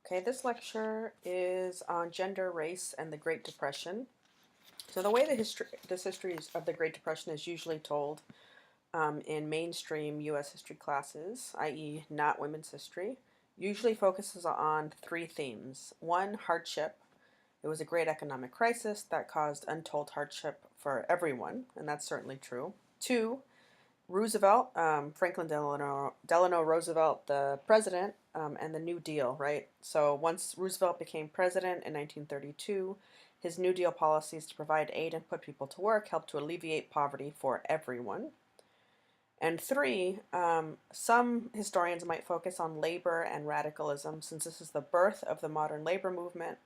Okay, this lecture is on gender, race, and the Great Depression. So the way this history of the Great Depression is usually told in mainstream U.S. history classes, i.e. not women's history, usually focuses on three themes. One, hardship. It was a great economic crisis that caused untold hardship for everyone, and that's certainly true. Two, Roosevelt, Franklin Delano Roosevelt, the president, and the New Deal, right? So once Roosevelt became president in 1932, his New Deal policies to provide aid and put people to work helped to alleviate poverty for everyone. And three, some historians might focus on labor and radicalism, since this is the birth of the modern labor movement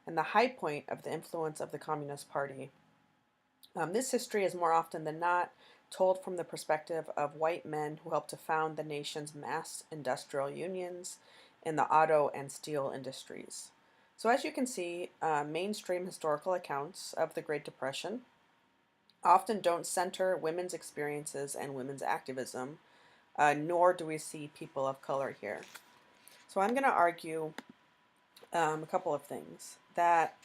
and the high point of the influence of the Communist Party. This history is more often than not told from the perspective of white men who helped to found the nation's mass industrial unions in the auto and steel industries. So as you can see, mainstream historical accounts of the Great Depression often don't center women's experiences and women's activism, nor do we see people of color here. So I'm going to argue a couple of things. That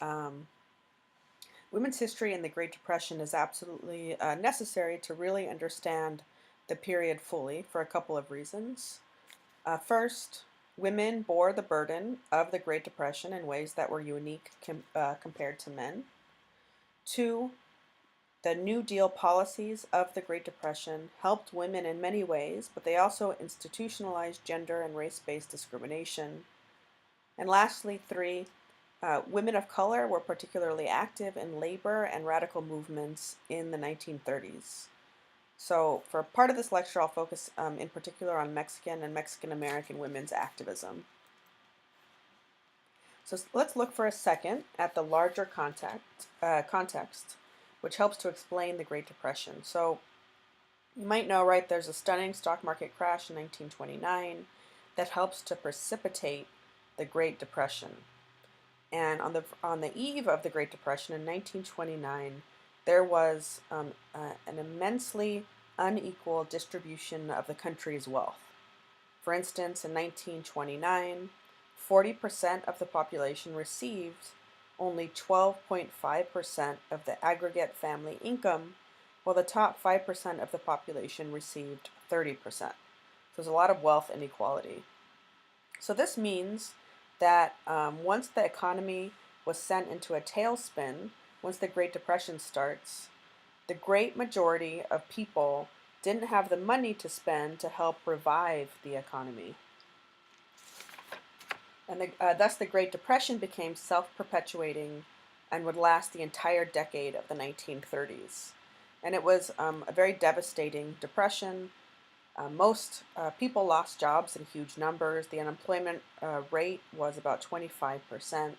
women's history in the Great Depression is absolutely necessary to really understand the period fully for a couple of reasons. First, women bore the burden of the Great Depression in ways that were unique compared to men. Two, the New Deal policies of the Great Depression helped women in many ways, but they also institutionalized gender and race-based discrimination. And lastly, three, women of color were particularly active in labor and radical movements in the 1930s. So for part of this lecture, I'll focus in particular on Mexican and Mexican American women's activism. So let's look for a second at the larger context, which helps to explain the Great Depression. So you might know, right, there's a stunning stock market crash in 1929 that helps to precipitate the Great Depression. And on the eve of the Great Depression in 1929, there was an immensely unequal distribution of the country's wealth. For instance, in 1929, 40% of the population received only 12.5% of the aggregate family income, while the top 5% of the population received 30%. So there's a lot of wealth inequality. So this means that once the economy was sent into a tailspin, once the Great Depression starts, the great majority of people didn't have the money to spend to help revive the economy. And thus the Great Depression became self-perpetuating and would last the entire decade of the 1930s. And it was a very devastating depression. Most people lost jobs in huge numbers. The unemployment rate was about 25%.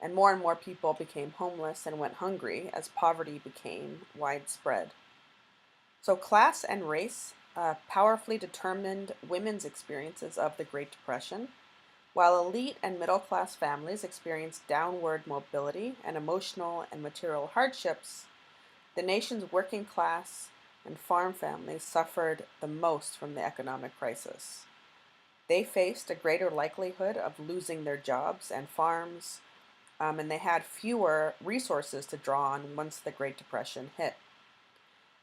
And more people became homeless and went hungry as poverty became widespread. So class and race powerfully determined women's experiences of the Great Depression. While elite and middle-class families experienced downward mobility and emotional and material hardships, the nation's working class and farm families suffered the most from the economic crisis. They faced a greater likelihood of losing their jobs and farms, and they had fewer resources to draw on once the Great Depression hit.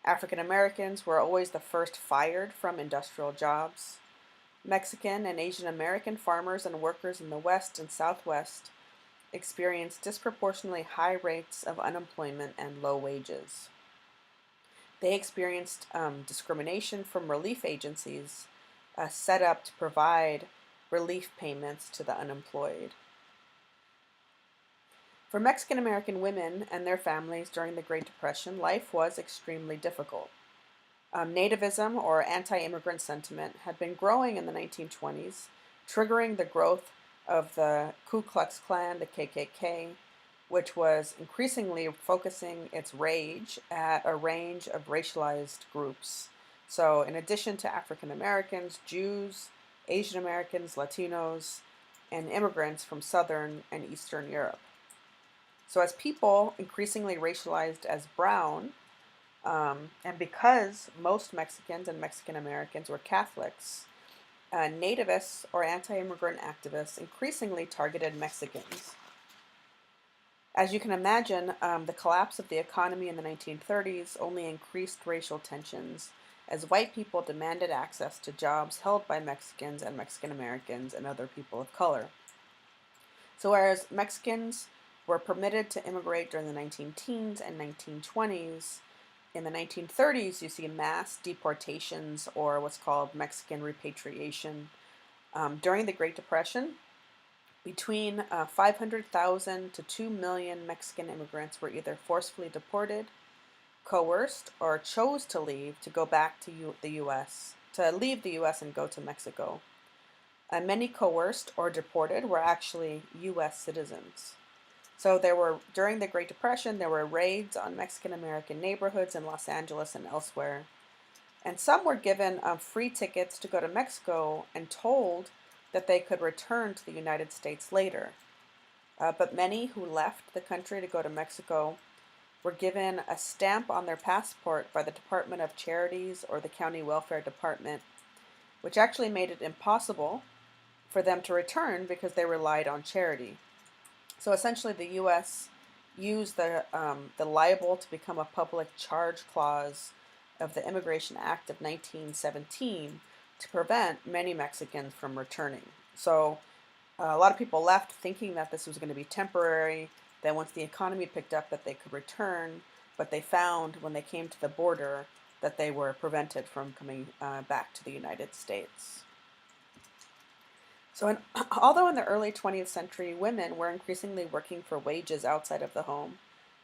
African Americans were always the first fired from industrial jobs. Mexican and Asian American farmers and workers in the West and Southwest experienced disproportionately high rates of unemployment and low wages. They experienced discrimination from relief agencies set up to provide relief payments to the unemployed. For Mexican American women and their families during the Great Depression, life was extremely difficult. Nativism or anti-immigrant sentiment had been growing in the 1920s, triggering the growth of the Ku Klux Klan, the KKK, which was increasingly focusing its rage at a range of racialized groups. So in addition to African Americans, Jews, Asian Americans, Latinos, and immigrants from Southern and Eastern Europe. So as people increasingly racialized as brown, and because most Mexicans and Mexican Americans were Catholics, nativists or anti-immigrant activists increasingly targeted Mexicans. As you can imagine, the collapse of the economy in the 1930s only increased racial tensions as white people demanded access to jobs held by Mexicans and Mexican Americans and other people of color. So whereas Mexicans were permitted to immigrate during the 19-teens and 1920s, in the 1930s you see mass deportations or what's called Mexican repatriation. During the Great Depression, between 500,000 to 2 million Mexican immigrants were either forcefully deported, coerced, or chose to leave to go back to the U.S., to leave the U.S. and go to Mexico. Many coerced or deported were actually U.S. citizens. So during the Great Depression, there were raids on Mexican American neighborhoods in Los Angeles and elsewhere. And some were given free tickets to go to Mexico and told that they could return to the United States later. But many who left the country to go to Mexico were given a stamp on their passport by the Department of Charities or the County Welfare Department, which actually made it impossible for them to return because they relied on charity. So essentially the U.S. used the liable to become a public charge clause of the Immigration Act of 1917 to prevent many Mexicans from returning. So a lot of people left thinking that this was going to be temporary, that once the economy picked up that they could return, but they found when they came to the border that they were prevented from coming back to the United States. So although in the early 20th century women were increasingly working for wages outside of the home,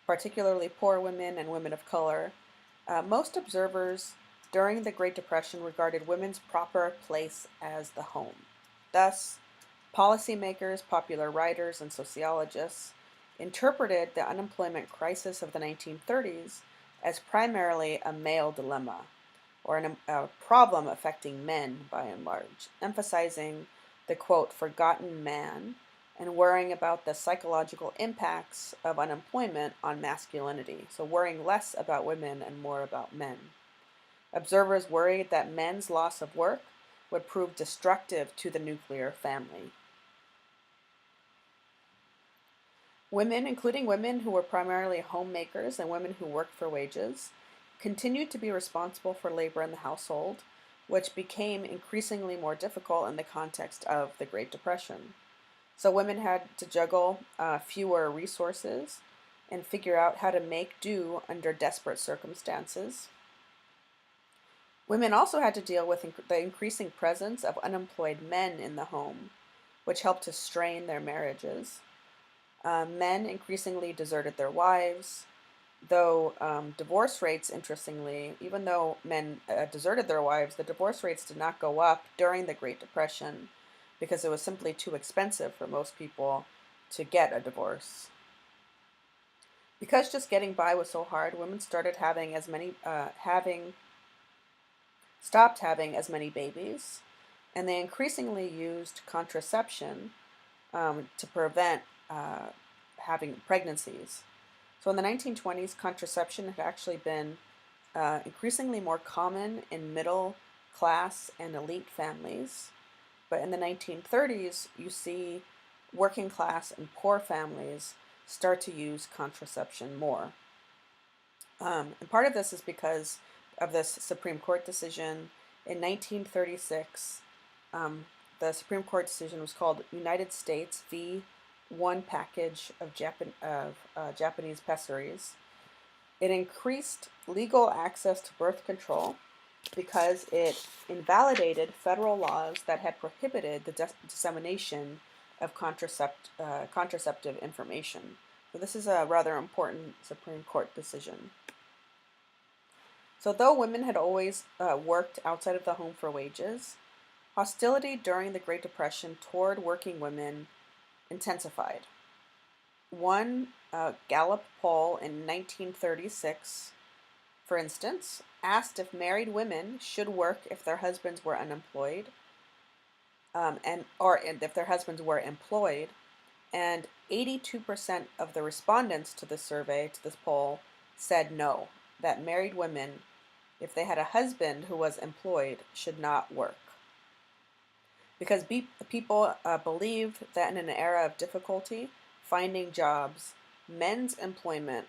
particularly poor women and women of color, most observers during the Great Depression regarded women's proper place as the home. Thus, policymakers, popular writers, and sociologists interpreted the unemployment crisis of the 1930s as primarily a male dilemma, or a problem affecting men by and large, emphasizing the, quote, forgotten man, and worrying about the psychological impacts of unemployment on masculinity, so worrying less about women and more about men. Observers worried that men's loss of work would prove destructive to the nuclear family. Women, including women who were primarily homemakers and women who worked for wages, continued to be responsible for labor in the household, which became increasingly more difficult in the context of the Great Depression. So women had to juggle fewer resources and figure out how to make do under desperate circumstances. Women also had to deal with the increasing presence of unemployed men in the home, which helped to strain their marriages. Men increasingly deserted their wives, though divorce rates, interestingly, even though men deserted their wives, the divorce rates did not go up during the Great Depression because it was simply too expensive for most people to get a divorce. Because just getting by was so hard, women started stopped having as many babies, and they increasingly used contraception to prevent having pregnancies. So in the 1920s, contraception had actually been increasingly more common in middle class and elite families. But in the 1930s, you see working class and poor families start to use contraception more. And part of this is because of this Supreme Court decision. In 1936, the Supreme Court decision was called United States v. One Package of Japanese Pessaries. It increased legal access to birth control because it invalidated federal laws that had prohibited the dissemination of contraceptive information. So this is a rather important Supreme Court decision. So though women had always worked outside of the home for wages, hostility during the Great Depression toward working women intensified. One Gallup poll in 1936, for instance, asked if married women should work if their husbands were unemployed, and if their husbands were employed, and 82% of the respondents to this survey, to this poll, said no, that married women, if they had a husband who was employed, should not work. because people believed that in an era of difficulty finding jobs, men's employment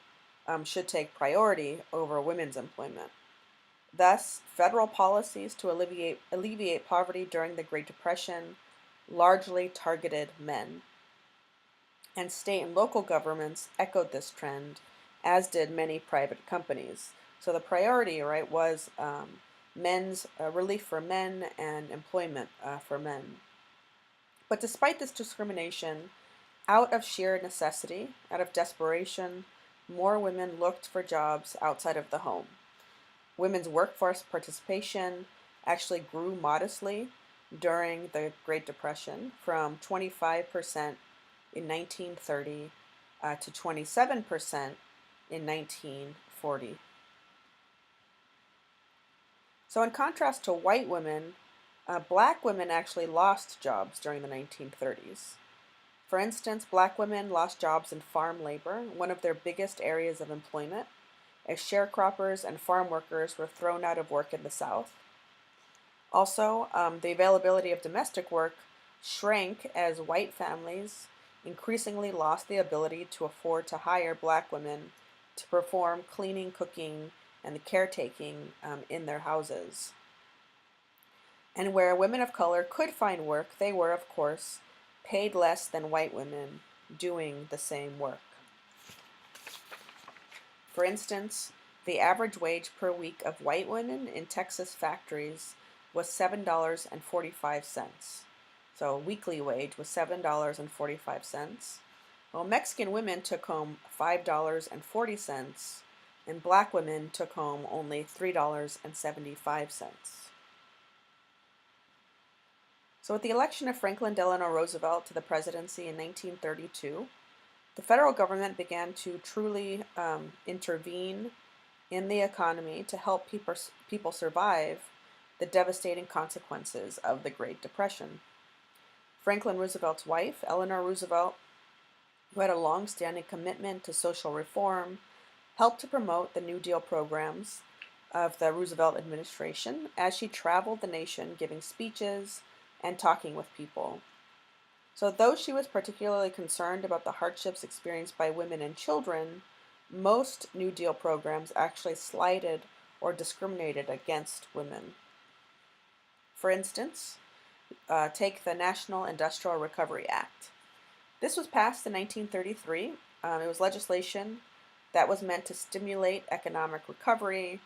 should take priority over women's employment. Thus, federal policies to alleviate poverty during the Great Depression largely targeted men. And state and local governments echoed this trend, as did many private companies. So the priority, right, was men's relief for men and employment for men. But despite this discrimination, out of sheer necessity, out of desperation, more women looked for jobs outside of the home. Women's workforce participation actually grew modestly during the Great Depression from 25% in 1930 to 27% in 1940. So in contrast to white women, black women actually lost jobs during the 1930s. For instance, black women lost jobs in farm labor, one of their biggest areas of employment, as sharecroppers and farm workers were thrown out of work in the South. Also, the availability of domestic work shrank as white families increasingly lost the ability to afford to hire black women to perform cleaning, cooking, and the caretaking in their houses. And where women of color could find work, they were, of course, paid less than white women doing the same work. For instance, the average wage per week of white women in Texas factories was $7.45. So weekly wage was $7.45. Well, Mexican women took home $5.40, and black women took home only $3.75. So with the election of Franklin Delano Roosevelt to the presidency in 1932, the federal government began to truly intervene in the economy to help people survive the devastating consequences of the Great Depression. Franklin Roosevelt's wife, Eleanor Roosevelt, who had a long-standing commitment to social reform, helped to promote the New Deal programs of the Roosevelt administration as she traveled the nation giving speeches and talking with people. So though she was particularly concerned about the hardships experienced by women and children, most New Deal programs actually slighted or discriminated against women. For instance, take the National Industrial Recovery Act. This was passed in 1933. It was legislation that was meant to stimulate economic recovery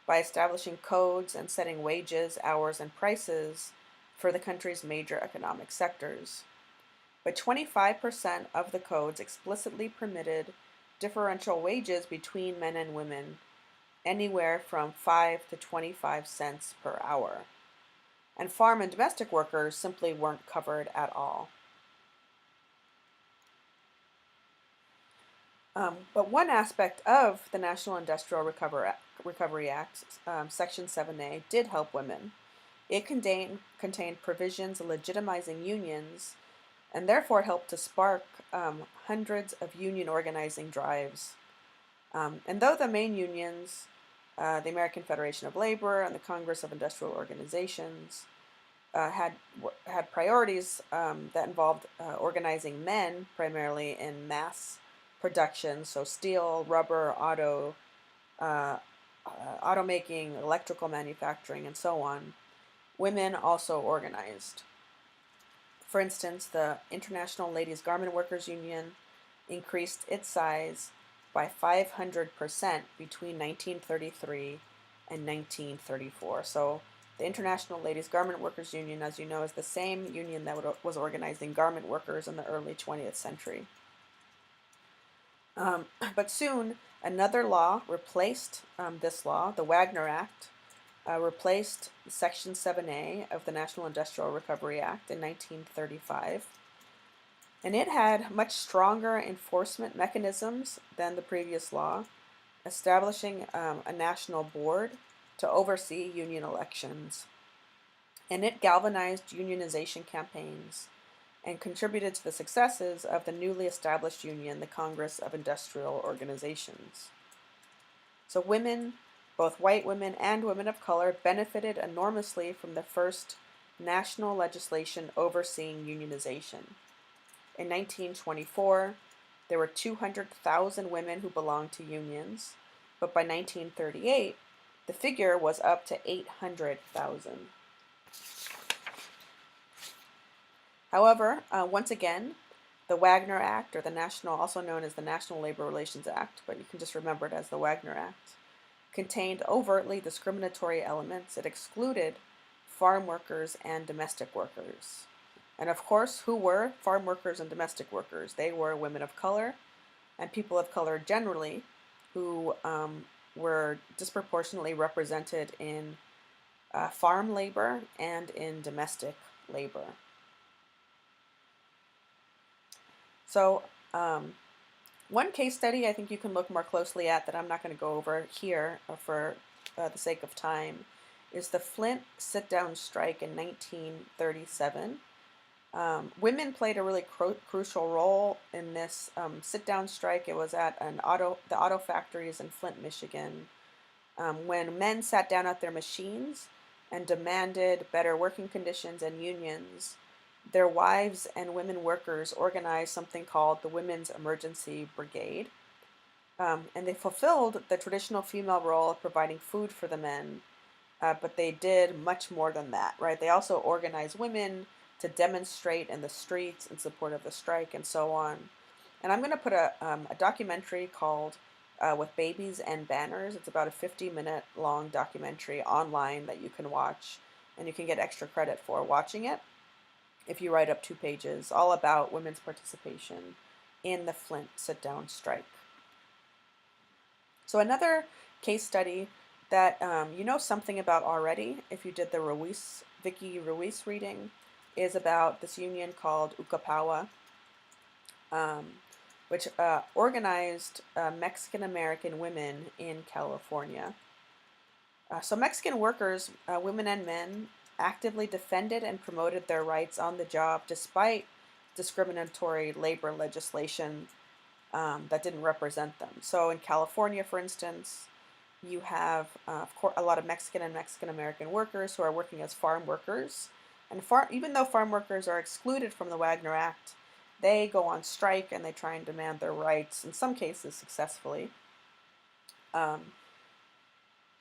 by establishing codes and setting wages, hours, and prices for the country's major economic sectors. But 25% of the codes explicitly permitted differential wages between men and women, anywhere from 5 to 25 cents per hour. And farm and domestic workers simply weren't covered at all. But one aspect of the National Industrial Recovery Act, Section 7A, did help women. It contained provisions legitimizing unions, and therefore it helped to spark hundreds of union organizing drives. And though the main unions, the American Federation of Labor and the Congress of Industrial Organizations, had priorities that involved organizing men primarily in mass production, so steel, rubber, automaking, electrical manufacturing, and so on. Women also organized. For instance, the International Ladies Garment Workers Union increased its size by 500% between 1933 and 1934. So the International Ladies Garment Workers Union, as you know, is the same union that was organizing garment workers in the early 20th century. But soon, another law replaced this law, the Wagner Act, replaced Section 7A of the National Industrial Recovery Act in 1935. And it had much stronger enforcement mechanisms than the previous law, establishing a national board to oversee union elections. And it galvanized unionization campaigns and contributed to the successes of the newly established union, the Congress of Industrial Organizations. So women, both white women and women of color, benefited enormously from the first national legislation overseeing unionization. In 1924, there were 200,000 women who belonged to unions, but by 1938, the figure was up to 800,000. However, once again, the Wagner Act, or the National, also known as the National Labor Relations Act, but you can just remember it as the Wagner Act, contained overtly discriminatory elements. It excluded farm workers and domestic workers. And of course, who were farm workers and domestic workers? They were women of color and people of color generally, who were disproportionately represented in farm labor and in domestic labor. So one case study I think you can look more closely at that I'm not going to go over here for the sake of time is the Flint sit-down strike in 1937. Women played a really crucial role in this sit-down strike. It was at the auto factories in Flint, Michigan, when men sat down at their machines and demanded better working conditions and unions. Their wives and women workers organized something called the Women's Emergency Brigade, and they fulfilled the traditional female role of providing food for the men, but they did much more than that, right? They also organized women to demonstrate in the streets in support of the strike and so on. And I'm going to put a documentary called With Babies and Banners. It's about a 50-minute long documentary online that you can watch, and you can get extra credit for watching it if you write up 2 pages, all about women's participation in the Flint sit-down strike. So another case study that you know something about already, if you did the Vicky Ruiz reading, is about this union called UCAPAWA, which organized Mexican-American women in California. So Mexican workers, women and men, actively defended and promoted their rights on the job despite discriminatory labor legislation that didn't represent them. So in California, for instance, you have of course, a lot of Mexican and Mexican-American workers who are working as farm workers. And even though farm workers are excluded from the Wagner Act, they go on strike and they try and demand their rights, in some cases successfully.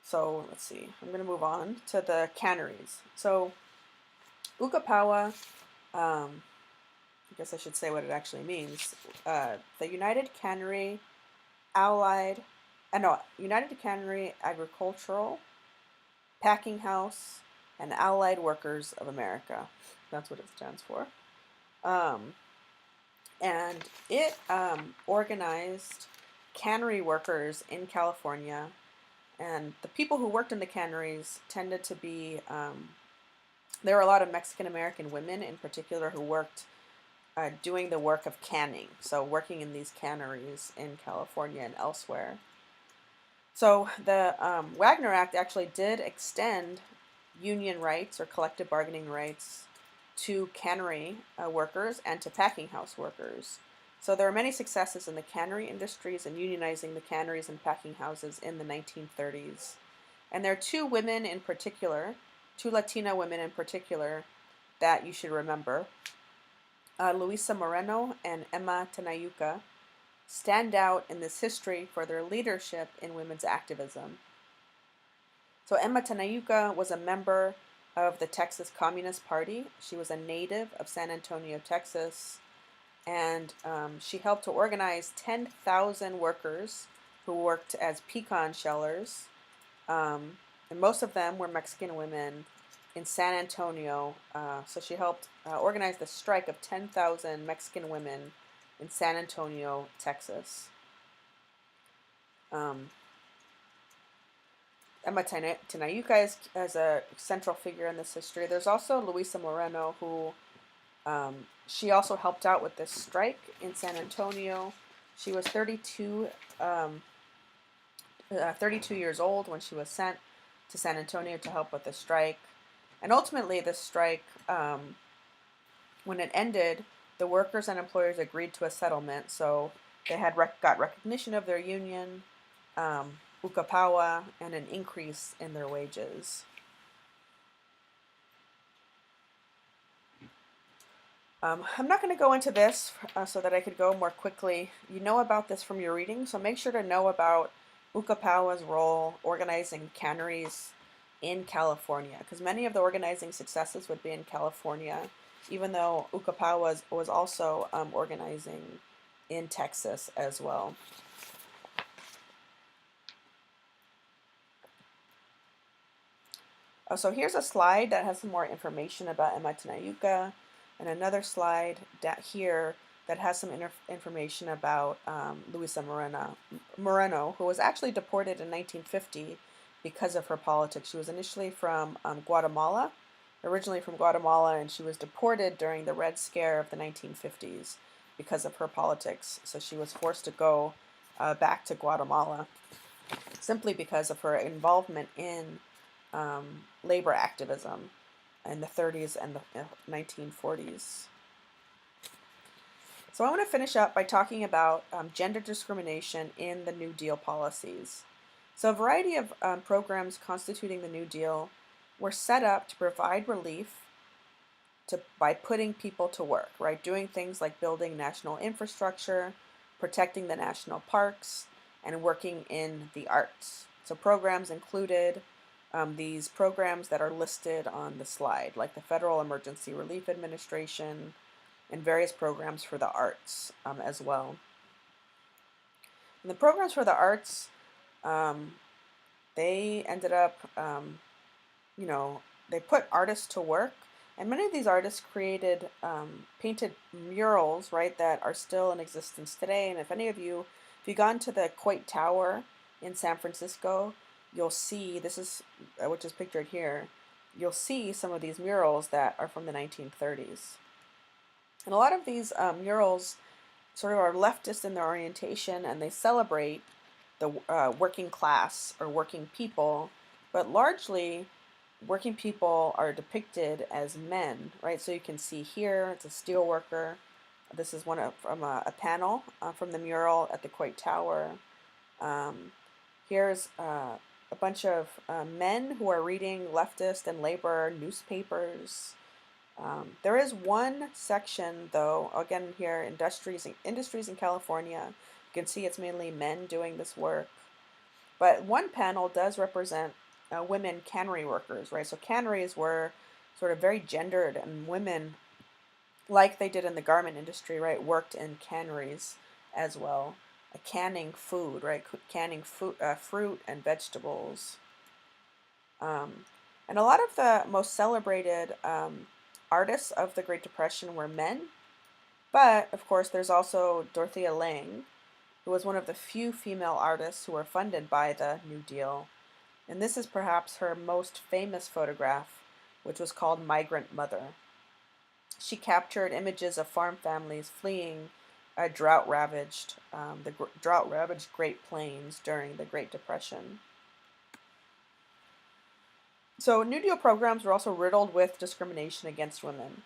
So let's see, I'm going to move on to the canneries. So UCAPAWA, I guess I should say what it actually means. The United Cannery Agricultural, Packing House, and Allied Workers of America. That's what it stands for. And it organized cannery workers in California. And the people who worked in the canneries tended to be, there were a lot of Mexican-American women in particular who worked doing the work of canning, so working in these canneries in California and elsewhere. So the Wagner Act actually did extend union rights or collective bargaining rights to cannery workers and to packing house workers. So there are many successes in the cannery industries and unionizing the canneries and packing houses in the 1930s. And there are 2 women in particular, 2 Latina women in particular, that you should remember. Luisa Moreno and Emma Tenayuca stand out in this history for their leadership in women's activism. So Emma Tenayuca was a member of the Texas Communist Party. She was a native of San Antonio, Texas, and she helped to organize 10,000 workers who worked as pecan shellers, and most of them were Mexican women in San Antonio. So she helped organize the strike of 10,000 Mexican women in San Antonio, Texas. Emma Tenayuca is a central figure in this history. There's also Luisa Moreno, who she also helped out with this strike in San Antonio. She was 32 years old when she was sent to San Antonio to help with the strike. And ultimately, this strike, when it ended, the workers and employers agreed to a settlement. So they had got recognition of their union, UCAPAWA, and an increase in their wages. I'm not going to go into this so that I could go more quickly. You know about this from your reading, so make sure to know about UCAPAWA's role organizing canneries in California, because many of the organizing successes would be in California, even though UCAPAWA was also organizing in Texas as well. So here's a slide that has some more information about Emma Tenayuca, and another slide here that has some information about Luisa Moreno, who was actually deported in 1950 because of her politics. She was initially from Guatemala, originally from Guatemala, and she was deported during the Red Scare of the 1950s because of her politics. So she was forced to go back to Guatemala simply because of her involvement in labor activism in the 30s and the 1940s. So I want to finish up by talking about gender discrimination in the New Deal policies. So a variety of programs constituting the New Deal were set up to provide relief by putting people to work, right? Doing things like building national infrastructure, protecting the national parks, and working in the arts. So programs included these programs that are listed on the slide, like the Federal Emergency Relief Administration and various programs for the arts as well. And the programs for the arts, they ended up, they put artists to work, and many of these artists created painted murals, right, that are still in existence today. And if you've gone to the Coit Tower in San Francisco, you'll see, this is, which is pictured here, you'll see some of these murals that are from the 1930s. And a lot of these murals sort of are leftist in their orientation, and they celebrate the working class or working people, but largely working people are depicted as men, right? So you can see here, it's a steel worker. This is from a panel from the mural at the Coit Tower. Here's a bunch of men who are reading leftist and labor newspapers. There is one section, though, again here, industries in California. You can see it's mainly men doing this work. But one panel does represent women cannery workers, right? So canneries were sort of very gendered, and women, like they did in the garment industry, right, worked in canneries as well. Canning food, right? Canning fruit and vegetables. And a lot of the most celebrated artists of the Great Depression were men. But, of course, there's also Dorothea Lange, who was one of the few female artists who were funded by the New Deal. And this is perhaps her most famous photograph, which was called Migrant Mother. She captured images of farm families fleeing drought-ravaged Great Plains during the Great Depression. So New Deal programs were also riddled with discrimination against women.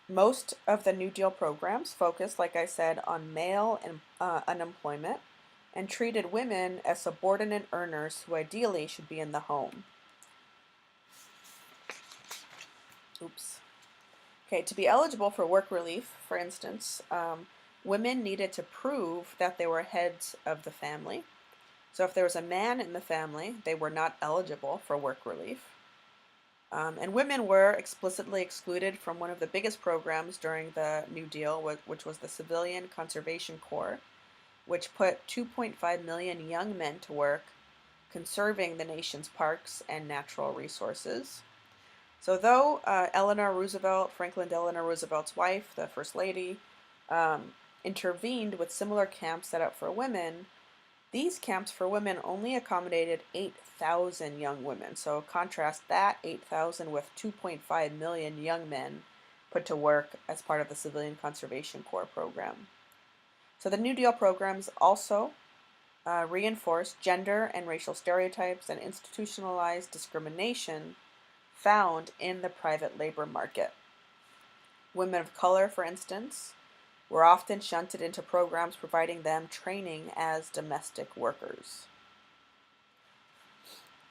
Most of the New Deal programs focused, like I said, on male unemployment and treated women as subordinate earners who ideally should be in the home. Oops. Okay, to be eligible for work relief, for instance, women needed to prove that they were heads of the family. So if there was a man in the family, they were not eligible for work relief. And women were explicitly excluded from one of the biggest programs during the New Deal, which was the Civilian Conservation Corps, which put 2.5 million young men to work conserving the nation's parks and natural resources. So though Franklin Delano Roosevelt's wife, the First Lady, intervened with similar camps set up for women, these camps for women only accommodated 8,000 young women. So contrast that 8,000 with 2.5 million young men put to work as part of the Civilian Conservation Corps program. So the New Deal programs also reinforced gender and racial stereotypes and institutionalized discrimination found in the private labor market. Women of color, for instance, were often shunted into programs providing them training as domestic workers.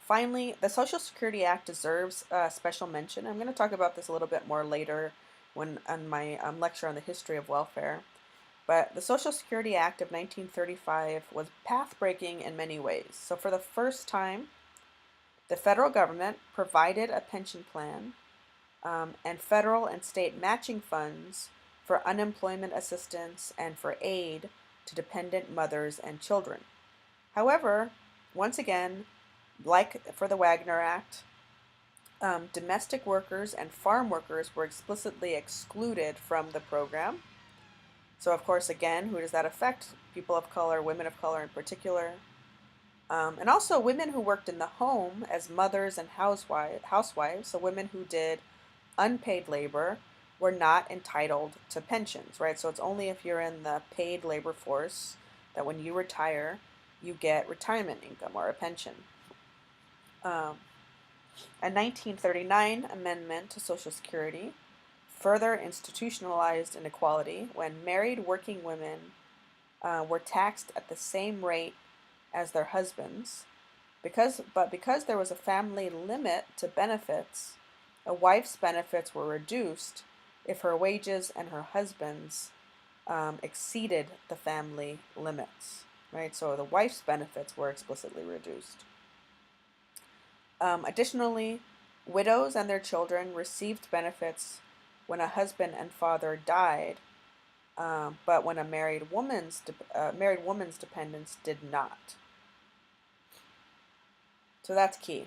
Finally, the Social Security Act deserves special mention. I'm going to talk about this a little bit more later when on my lecture on the history of welfare. But the Social Security Act of 1935 was path-breaking in many ways. So for the first time, the federal government provided a pension plan and federal and state matching funds for unemployment assistance and for aid to dependent mothers and children. However, once again, like for the Wagner Act, domestic workers and farm workers were explicitly excluded from the program. So, of course, again, who does that affect? People of color, women of color in particular, and also women who worked in the home as mothers and housewives. So, women who did unpaid labor were not entitled to pensions, right? So, it's only if you're in the paid labor force that when you retire, you get retirement income or a pension. A 1939 amendment to Social Security further institutionalized inequality when married working women were taxed at the same rate as their husbands. Because there was a family limit to benefits, a wife's benefits were reduced if her wages and her husband's exceeded the family limits, right? So the wife's benefits were explicitly reduced. Additionally, widows and their children received benefits when a husband and father died, but when a married woman's dependents did not. So that's key.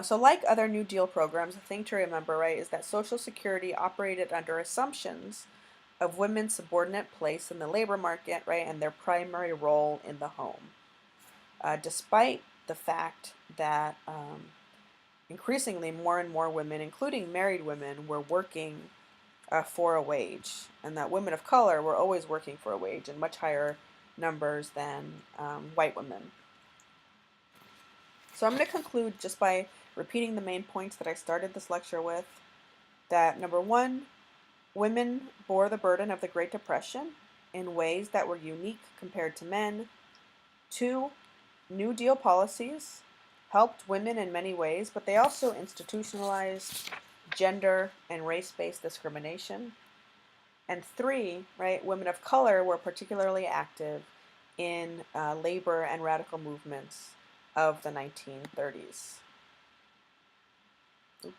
So like other New Deal programs, the thing to remember, right, is that Social Security operated under assumptions of women's subordinate place in the labor market, right, and their primary role in the home. Despite the fact that increasingly more and more women, including married women, were working for a wage, and that women of color were always working for a wage in much higher numbers than white women. So I'm going to conclude just by repeating the main points that I started this lecture with, that number one, women bore the burden of the Great Depression in ways that were unique compared to men. Two, New Deal policies helped women in many ways, but they also institutionalized gender and race-based discrimination. And three, right, women of color were particularly active in labor and radical movements of the 1930s. Oops.